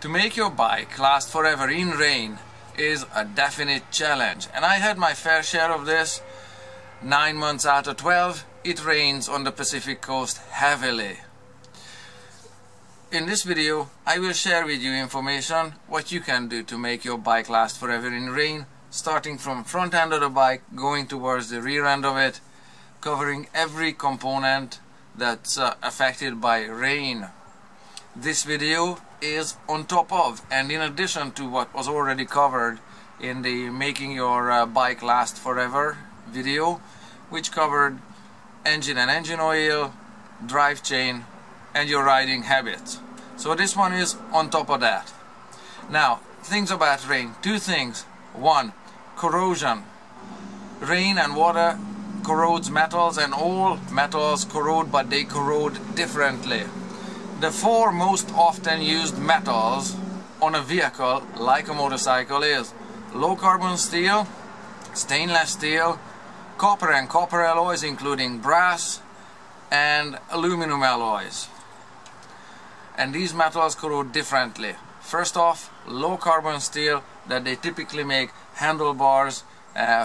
To make your bike last forever in rain is a definite challenge, and I had my fair share of this. 9 months out of 12 it rains on the Pacific coast heavily. In this video I will share with you information what you can do to make your bike last forever in rain, starting from front end of the bike going towards the rear end of it, covering every component that's affected by rain. This video is on top of and in addition to what was already covered in the making your bike last forever video, which covered engine and engine oil, drive chain, and your riding habits. So this one is on top of that. Now, things about rain. Two things. One, corrosion. Rain and water corrodes metals, and all metals corrode, but they corrode differently. The four most often used metals on a vehicle like a motorcycle is low carbon steel, stainless steel, copper and copper alloys including brass, and aluminum alloys. And these metals corrode differently. First off, low carbon steel, that they typically make handlebars,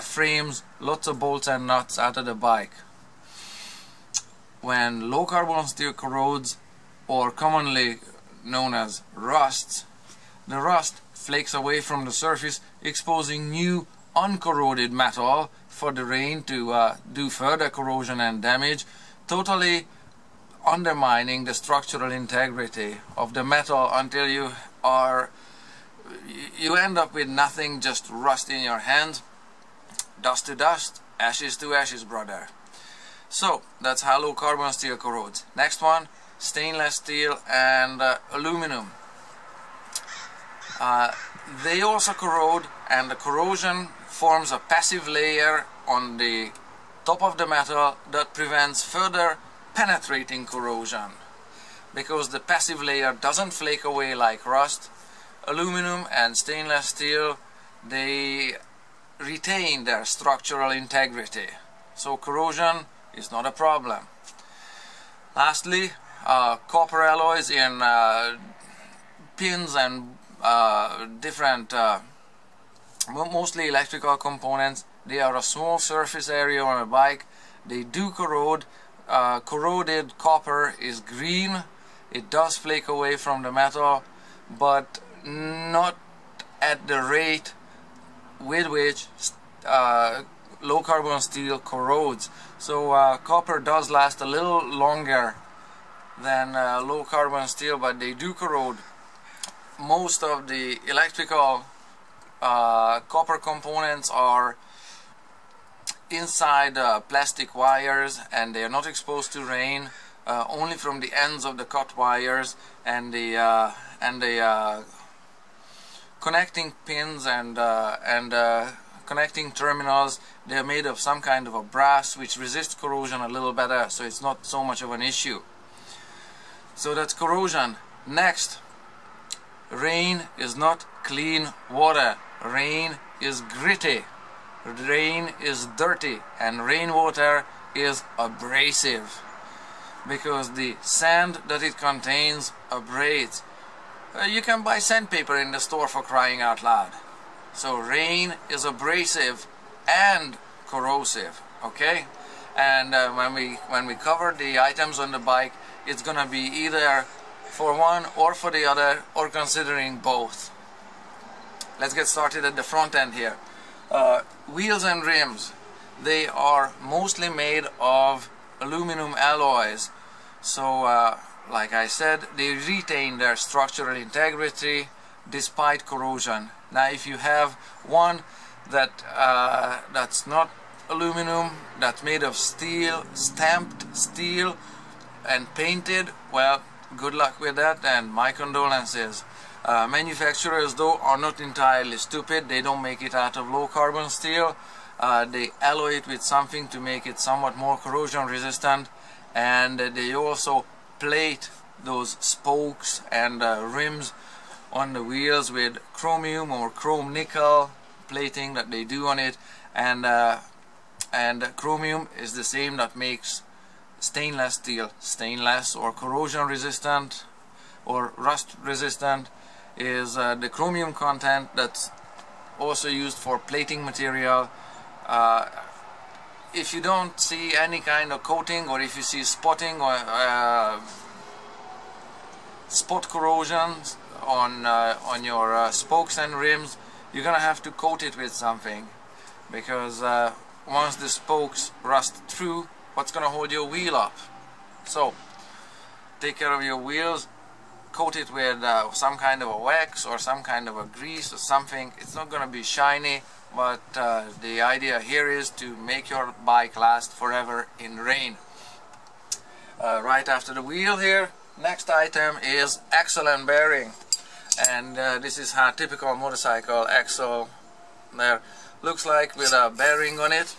frames, lots of bolts and nuts out of the bike. When low carbon steel corrodes, or commonly known as rusts, the rust flakes away from the surface, exposing new uncorroded metal for the rain to do further corrosion and damage, totally undermining the structural integrity of the metal until you end up with nothing, just rust in your hand. Dust to dust, ashes to ashes, brother. So that's how low carbon steel corrodes. Next one, stainless steel and aluminum. They also corrode, and the corrosion forms a passive layer on the top of the metal that prevents further penetrating corrosion. Because the passive layer doesn't flake away like rust, aluminum and stainless steel, they retain their structural integrity. So corrosion is not a problem. Lastly, copper alloys in pins and different, mostly electrical components. They are a small surface area on a bike. They do corrode. Corroded copper is green. It does flake away from the metal, but not at the rate with which low carbon steel corrodes. So copper does last a little longer than low carbon steel, but they do corrode. Most of the electrical copper components are inside plastic wires, and they are not exposed to rain, only from the ends of the cut wires and the connecting pins and connecting terminals. They are made of some kind of a brass which resists corrosion a little better, so it's not so much of an issue. So that's corrosion. Next, rain is not clean water. Rain is gritty. Rain is dirty, and rainwater is abrasive because the sand that it contains abrades. You can buy sandpaper in the store, for crying out loud. So rain is abrasive and corrosive, okay? And when we cover the items on the bike, it's gonna be either for one or for the other, or considering both. Let's get started at the front end here. Wheels and rims, they are mostly made of aluminum alloys. So like I said, they retain their structural integrity despite corrosion. Now if you have one that's not aluminum, that's made of steel, stamped steel and painted, well, good luck with that and my condolences. Manufacturers though are not entirely stupid. They don't make it out of low carbon steel. They alloy it with something to make it somewhat more corrosion resistant, and they also plate those spokes and rims on the wheels with chromium or chrome nickel plating that they do on it, and chromium is the same that makes stainless steel stainless or corrosion resistant or rust resistant, is the chromium content that's also used for plating material. If you don't see any kind of coating, or if you see spotting or spot corrosions on your spokes and rims, you're gonna have to coat it with something, because once the spokes rust through, what's gonna hold your wheel up? So take care of your wheels, coat it with some kind of a wax or some kind of a grease or something. It's not gonna be shiny, but the idea here is to make your bike last forever in rain. Right after the wheel here, next item is axle and bearing. And this is how typical motorcycle axle there looks like, with a bearing on it.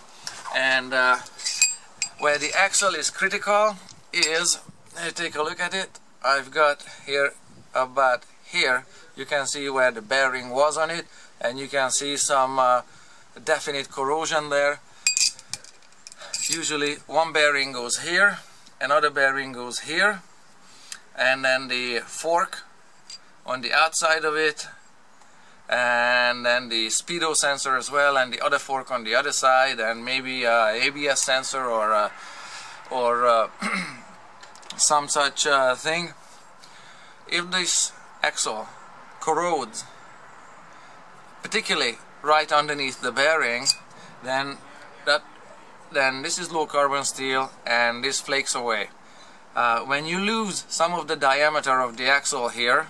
And where the axle is critical is, take a look at it. I've got here about here, you can see where the bearing was on it, and you can see some definite corrosion there. Usually one bearing goes here, another bearing goes here, and then the fork on the outside of it, and then the speedo sensor as well, and the other fork on the other side, and maybe ABS sensor or some such thing. If this axle corrodes, particularly right underneath the bearing, then this is low carbon steel and this flakes away. When you lose some of the diameter of the axle here,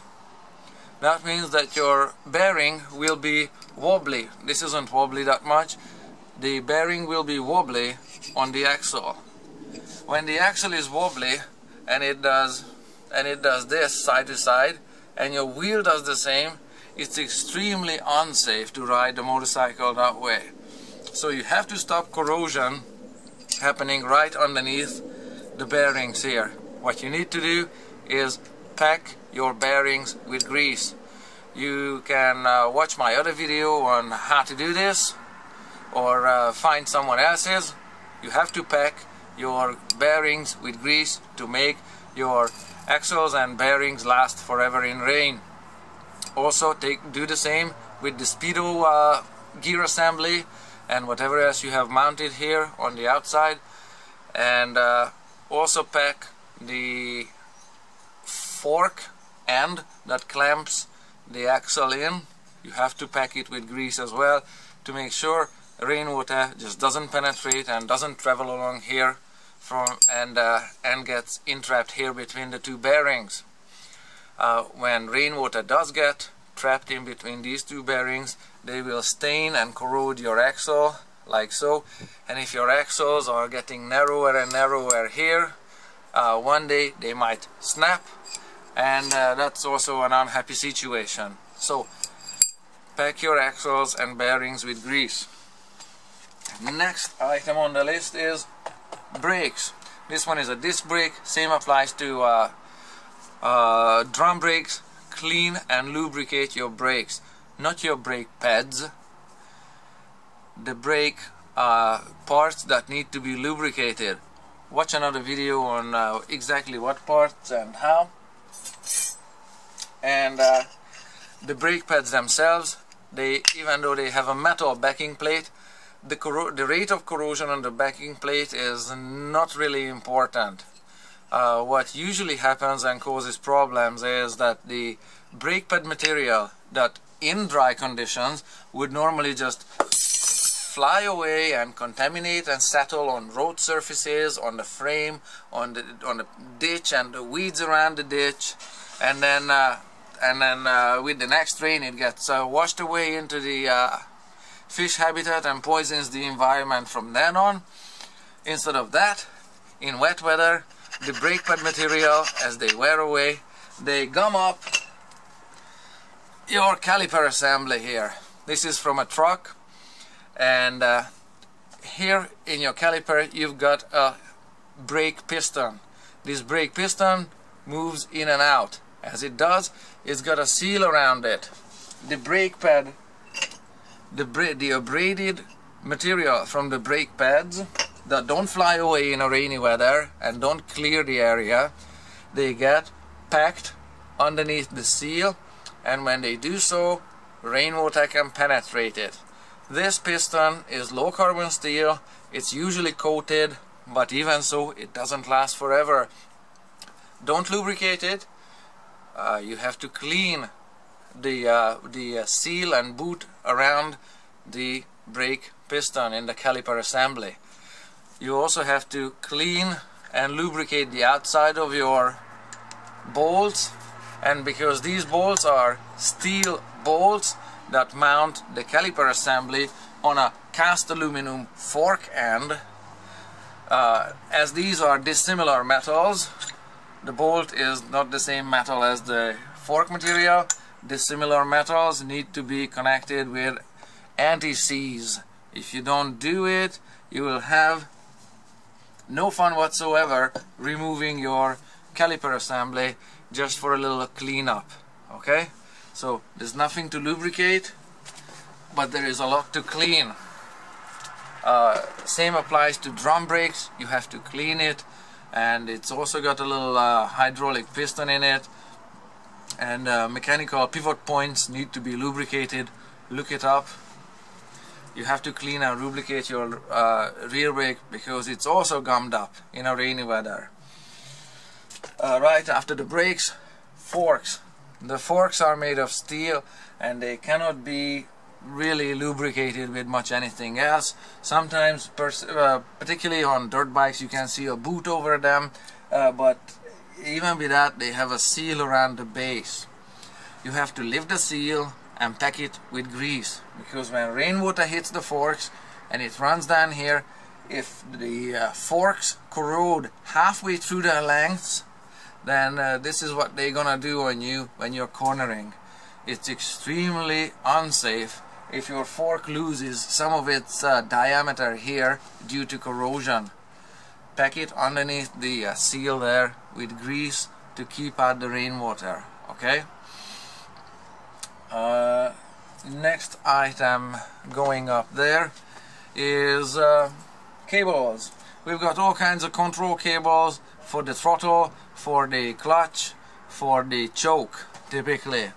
that means that your bearing will be wobbly. This isn't wobbly that much. The bearing will be wobbly on the axle. When the axle is wobbly and it does this side to side, and your wheel does the same, it's extremely unsafe to ride the motorcycle that way. So you have to stop corrosion happening right underneath the bearings here. What you need to do is pack your bearings with grease. You can watch my other video on how to do this, or find someone else's. You have to pack your bearings with grease to make your axles and bearings last forever in rain. Also do the same with the speedo gear assembly and whatever else you have mounted here on the outside, and also pack the fork end that clamps the axle in. You have to pack it with grease as well to make sure rainwater just doesn't penetrate and doesn't travel along here and gets entrapped here between the two bearings. When rainwater does get trapped in between these two bearings, they will stain and corrode your axle like so, and if your axles are getting narrower and narrower here, one day they might snap, and that's also an unhappy situation. So pack your axles and bearings with grease. Next item on the list is brakes. This one is a disc brake. Same applies to drum brakes. Clean and lubricate your brakes, not your brake pads. The brake parts that need to be lubricated. Watch another video on exactly what parts and how. And the brake pads themselves, even though they have a metal backing plate, the rate of corrosion on the backing plate is not really important. What usually happens and causes problems is that the brake pad material that in dry conditions would normally just fly away and contaminate and settle on road surfaces, on the frame, on the ditch and the weeds around the ditch, and then with the next rain it gets washed away into the fish habitat and poisons the environment from then on. Instead of that, in wet weather, the brake pad material, as they wear away, they gum up your caliper assembly here. This is from a truck, and here in your caliper you've got a brake piston. This brake piston moves in and out. As it does, it's got a seal around it. The brake pad, the abraded material from the brake pads that don't fly away in a rainy weather and don't clear the area, they get packed underneath the seal, and when they do so, rainwater can penetrate it. This piston is low carbon steel. It's usually coated, but even so it doesn't last forever. Don't lubricate it. You have to clean the seal and boot around the brake piston in the caliper assembly. You also have to clean and lubricate the outside of your bolts, and because these bolts are steel bolts that mount the caliper assembly on a cast aluminum fork end, as these are dissimilar metals, the bolt is not the same metal as the fork material. Dissimilar metals need to be connected with anti-seize. If you don't do it, you will have no fun whatsoever removing your caliper assembly just for a little cleanup. Okay, so there's nothing to lubricate, but there is a lot to clean. Same applies to drum brakes. You have to clean it, and it's also got a little hydraulic piston in it, and mechanical pivot points need to be lubricated. Look it up. You have to clean and lubricate your rear brake because it's also gummed up in a rainy weather. Right after the brakes, forks. The forks are made of steel and they cannot be really lubricated with much anything else. Sometimes, particularly on dirt bikes, you can see a boot over them, but even with that they have a seal around the base. You have to lift the seal and pack it with grease, because when rainwater hits the forks and it runs down here, if the forks corrode halfway through their lengths, then this is what they're gonna do on you when you're cornering. It's extremely unsafe if your fork loses some of its diameter here due to corrosion. Pack it underneath the seal there with grease to keep out the rainwater. Okay. Next item going up there is cables. We've got all kinds of control cables for the throttle, for the clutch, for the choke. Typically,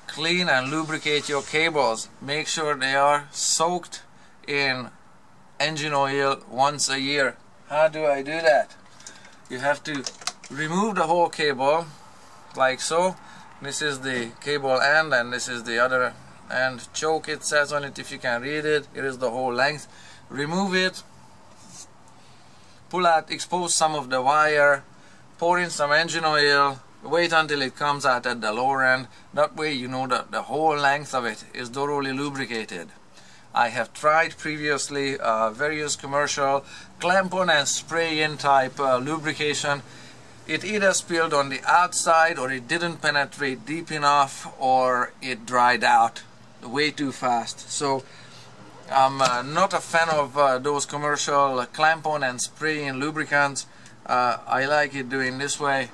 clean and lubricate your cables. Make sure they are soaked in engine oil once a year. How do I do that? You have to remove the whole cable like so. This is the cable end and this is the other end. Choke, it says on it if you can read it. It is the whole length. Remove it, pull out, expose some of the wire, pour in some engine oil, wait until it comes out at the lower end. That way you know that the whole length of it is thoroughly lubricated. I have tried previously various commercial clamp-on and spray-in type lubrication. It either spilled on the outside, or it didn't penetrate deep enough, or it dried out way too fast. So I'm not a fan of those commercial clamp-on and spray-in lubricants. I like it doing this way.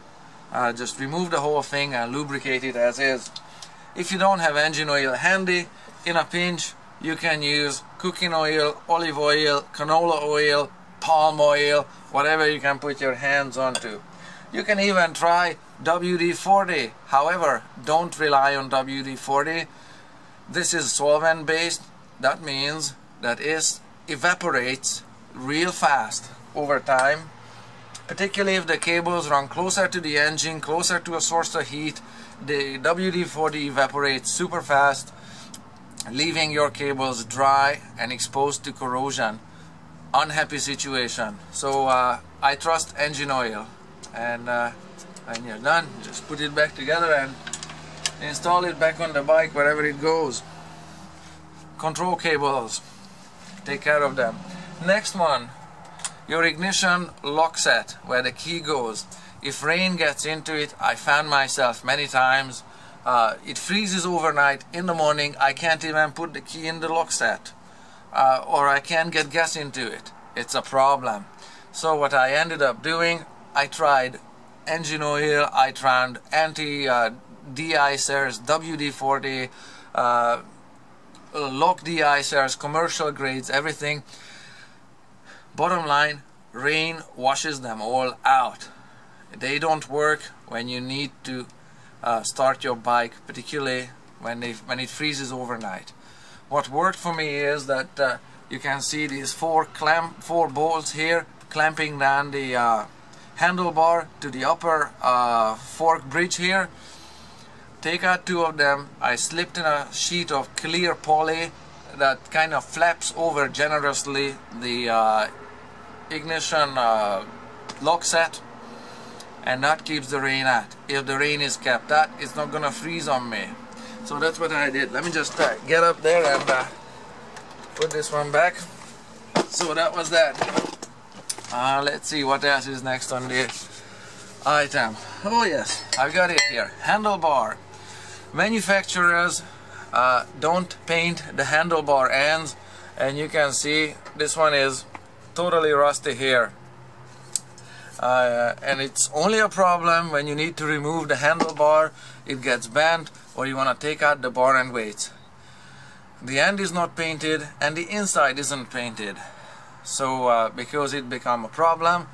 Just remove the whole thing and lubricate it as is. If you don't have engine oil handy, in a pinch you can use cooking oil, olive oil, canola oil, palm oil, whatever you can put your hands onto. You can even try WD-40. However, don't rely on WD-40. This is solvent based. That means that it evaporates real fast over time, particularly if the cables run closer to the engine, closer to a source of heat. The WD-40 evaporates super fast, leaving your cables dry and exposed to corrosion. Unhappy situation. So I trust engine oil. And when you're done, just put it back together and install it back on the bike wherever it goes. Control cables, take care of them. Next one, your ignition lock set, where the key goes. If rain gets into it, I found myself many times, it freezes overnight. In the morning I can't even put the key in the lock set, or I can't get gas into it. It's a problem. So what I ended up doing, I tried engine oil, I tried anti-de-icers, WD-40, lock de-icers, commercial grades, everything. Bottom line, rain washes them all out. They don't work when you need to start your bike, particularly when it freezes overnight. What worked for me is that you can see these four bolts here clamping down the handlebar to the upper fork bridge here. Take out two of them. I slipped in a sheet of clear poly that kind of flaps over generously the ignition lock set, and that keeps the rain out. If the rain is kept out, it's not gonna freeze on me. So that's what I did. Let me just get up there and put this one back. So that was that. Let's see what else is next on the item. Oh yes, I've got it here. Handlebar. Manufacturers don't paint the handlebar ends, and you can see this one is totally rusty here. And it's only a problem when you need to remove the handlebar, it gets bent, or you want to take out the bar and weights. The end is not painted and the inside isn't painted. So because it became a problem,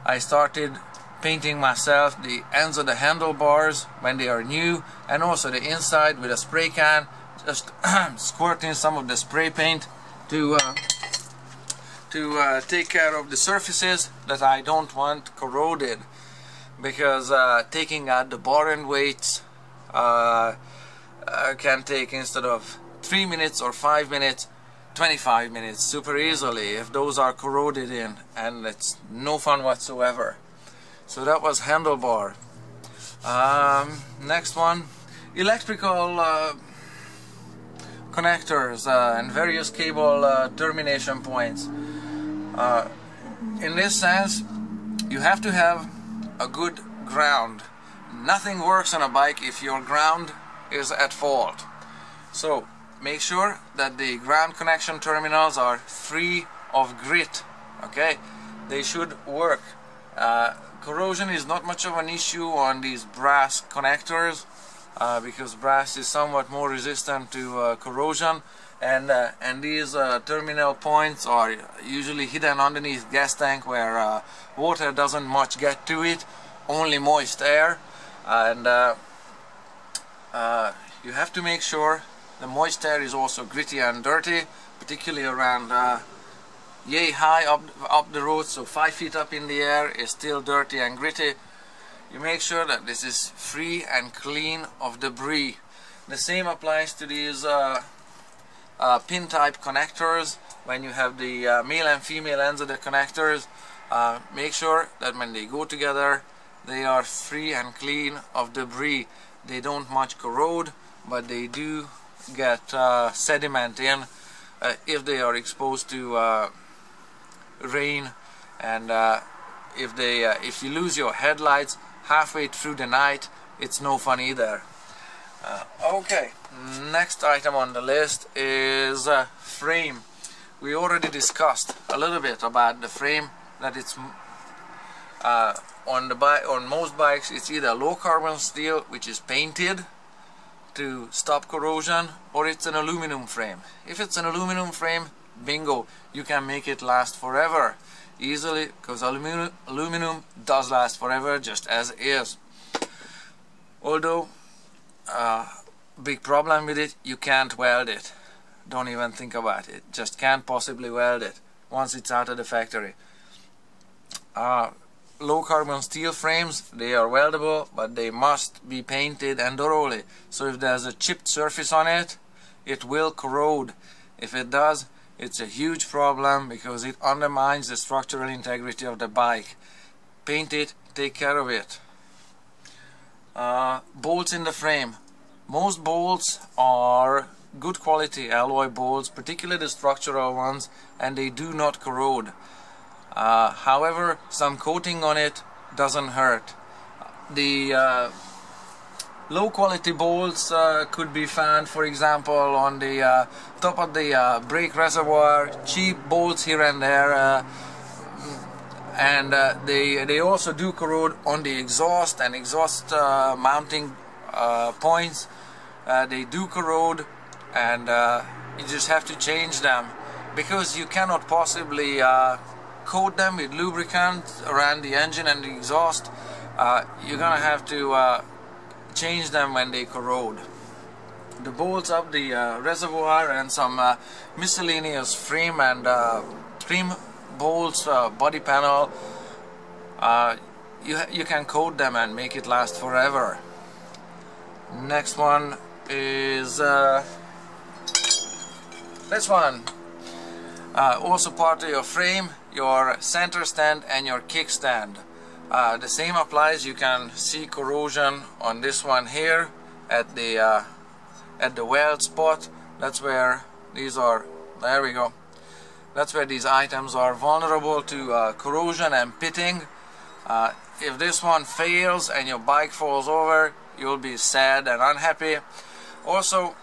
I started painting myself the ends of the handlebars when they are new, and also the inside with a spray can, just squirting some of the spray paint to take care of the surfaces that I don't want corroded, because taking out the bar and weights can take, instead of 3 minutes or 5 minutes, 25 minutes super easily if those are corroded in, and it's no fun whatsoever. So that was handlebar. Next one, electrical connectors and various cable termination points. In this sense, you have to have a good ground. Nothing works on a bike if your ground is at fault. So make sure that the ground connection terminals are free of grit. Okay, they should work. Corrosion is not much of an issue on these brass connectors because brass is somewhat more resistant to corrosion, and these terminal points are usually hidden underneath gas tank where water doesn't much get to it, only moist air, and you have to make sure the moist air is also gritty and dirty, particularly around yay high up the road, so 5 feet up in the air is still dirty and gritty. You make sure that this is free and clean of debris. The same applies to these pin type connectors. When you have the male and female ends of the connectors, make sure that when they go together they are free and clean of debris. They don't much corrode, but they do get sediment in if they are exposed to rain, and if you lose your headlights halfway through the night, it's no fun either. Okay, next item on the list is frame. We already discussed a little bit about the frame, that it's on most bikes it's either low carbon steel, which is painted to stop corrosion, or it's an aluminum frame. If it's an aluminum frame, bingo, you can make it last forever easily, because aluminum does last forever just as is. Although big problem with it, you can't weld it. Don't even think about it. Just can't possibly weld it once it's out of the factory. Low carbon steel frames, they are weldable, but they must be painted and thoroughly. So if there's a chipped surface on it, it will corrode. If it does, it's a huge problem because it undermines the structural integrity of the bike. Paint it, take care of it. Bolts in the frame. Most bolts are good quality alloy bolts, particularly the structural ones, and they do not corrode. However, some coating on it doesn't hurt. The low quality bolts could be found, for example, on the top of the brake reservoir, cheap bolts here and there, and they also do corrode on the exhaust and exhaust mounting points. They do corrode, and you just have to change them, because you cannot possibly coat them with lubricant around the engine and the exhaust. You're gonna have to change them when they corrode. The bolts of the reservoir and some miscellaneous frame and trim bolts, body panel, you can coat them and make it last forever. Next one is this one. Also part of your frame, your center stand and your kickstand. The same applies. You can see corrosion on this one here at the weld spot. That's where these are. There we go. That's where these items are vulnerable to corrosion and pitting. If this one fails and your bike falls over, you'll be sad and unhappy. Also,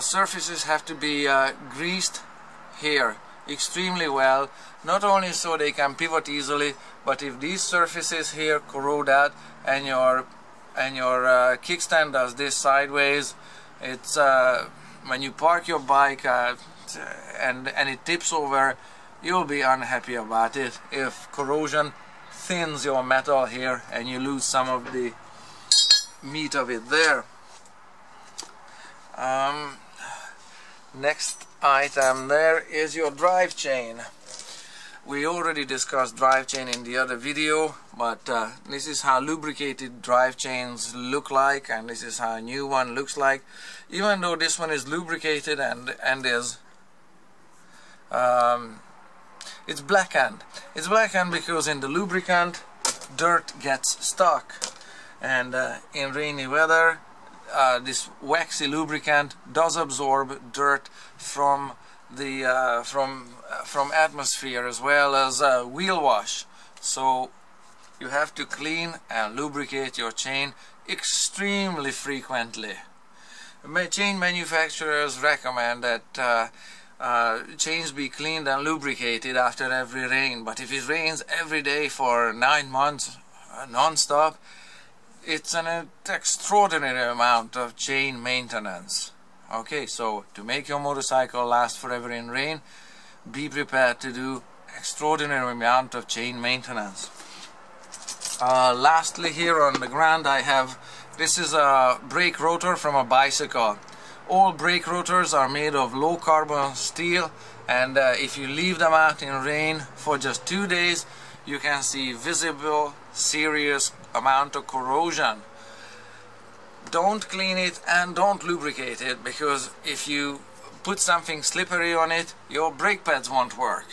surfaces have to be greased here extremely well, not only so they can pivot easily, but if these surfaces here corrode out and your kickstand does this sideways, it's when you park your bike and it tips over, you'll be unhappy about it if corrosion thins your metal here and you lose some of the meat of it there. Next item there is your drive chain. We already discussed drive chain in the other video, but this is how lubricated drive chains look like, and this is how a new one looks like. Even though this one is lubricated and is it's blackened. It's blackened because in the lubricant dirt gets stuck, and in rainy weather this waxy lubricant does absorb dirt from the from atmosphere as well as wheel wash. So you have to clean and lubricate your chain extremely frequently. Chain manufacturers recommend that chains be cleaned and lubricated after every rain, but if it rains every day for 9 months non-stop, it's an extraordinary amount of chain maintenance. Okay, so to make your motorcycle last forever in rain, be prepared to do extraordinary amount of chain maintenance. Lastly, here on the ground I have, this is a brake rotor from a bicycle. All brake rotors are made of low carbon steel, and if you leave them out in rain for just 2 days, you can see visible, serious amount of corrosion. Don't clean it and don't lubricate it, because if you put something slippery on it, your brake pads won't work.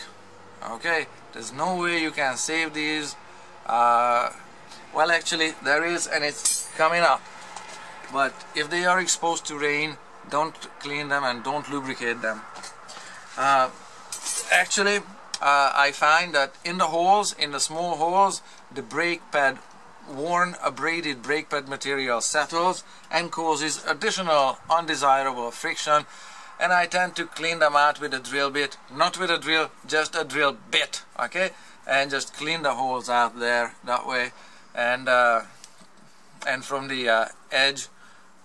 Okay, there's no way you can save these. Well, actually there is, and it's coming up, but if they are exposed to rain, don't clean them and don't lubricate them. Actually, I find that in the holes, in the small holes, the brake pad, worn abraded brake pad material settles and causes additional undesirable friction, and I tend to clean them out with a drill bit, not with a drill, just a drill bit, okay, and just clean the holes out there that way, and from the edge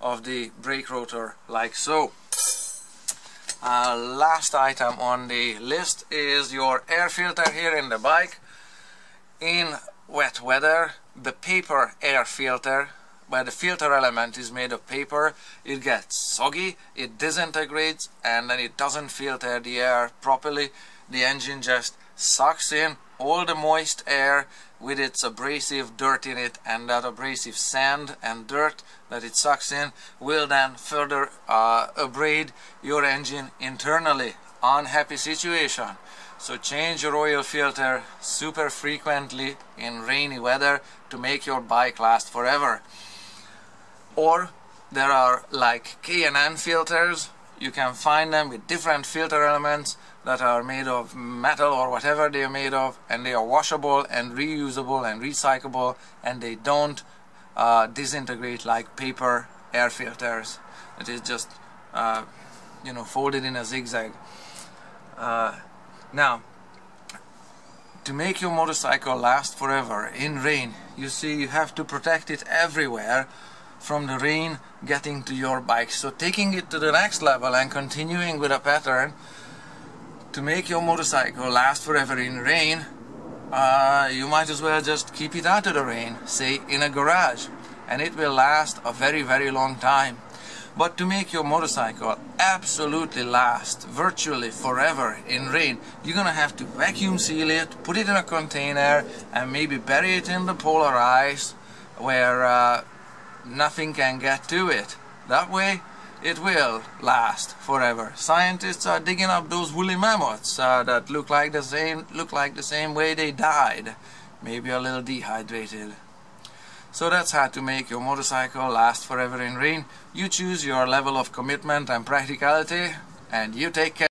of the brake rotor, like so. Last item on the list is your air filter here in the bike. In wet weather, the paper air filter, where the filter element is made of paper, it gets soggy, it disintegrates, and then it doesn't filter the air properly. The engine just sucks in all the moist air with its abrasive dirt in it, and that abrasive sand and dirt that it sucks in will then further abrade your engine internally. Unhappy situation. So change your oil filter super frequently in rainy weather to make your bike last forever. Or there are like K&N filters. You can find them with different filter elements that are made of metal or whatever they are made of, and they are washable and reusable and recyclable, and they don't disintegrate like paper air filters. It is just you know, folded in a zigzag. Now, to make your motorcycle last forever in rain, you see, you have to protect it everywhere from the rain getting to your bike. So taking it to the next level and continuing with a pattern to make your motorcycle last forever in rain, you might as well just keep it out of the rain, say in a garage, and it will last a very, very long time. But to make your motorcycle absolutely last virtually forever in rain, you're gonna have to vacuum seal it, put it in a container, and maybe bury it in the polar ice where nothing can get to it. That way it will last forever. Scientists are digging up those woolly mammoths that look like the same way they died, maybe a little dehydrated. So that's how to make your motorcycle last forever in rain. You choose your level of commitment and practicality, and you take care.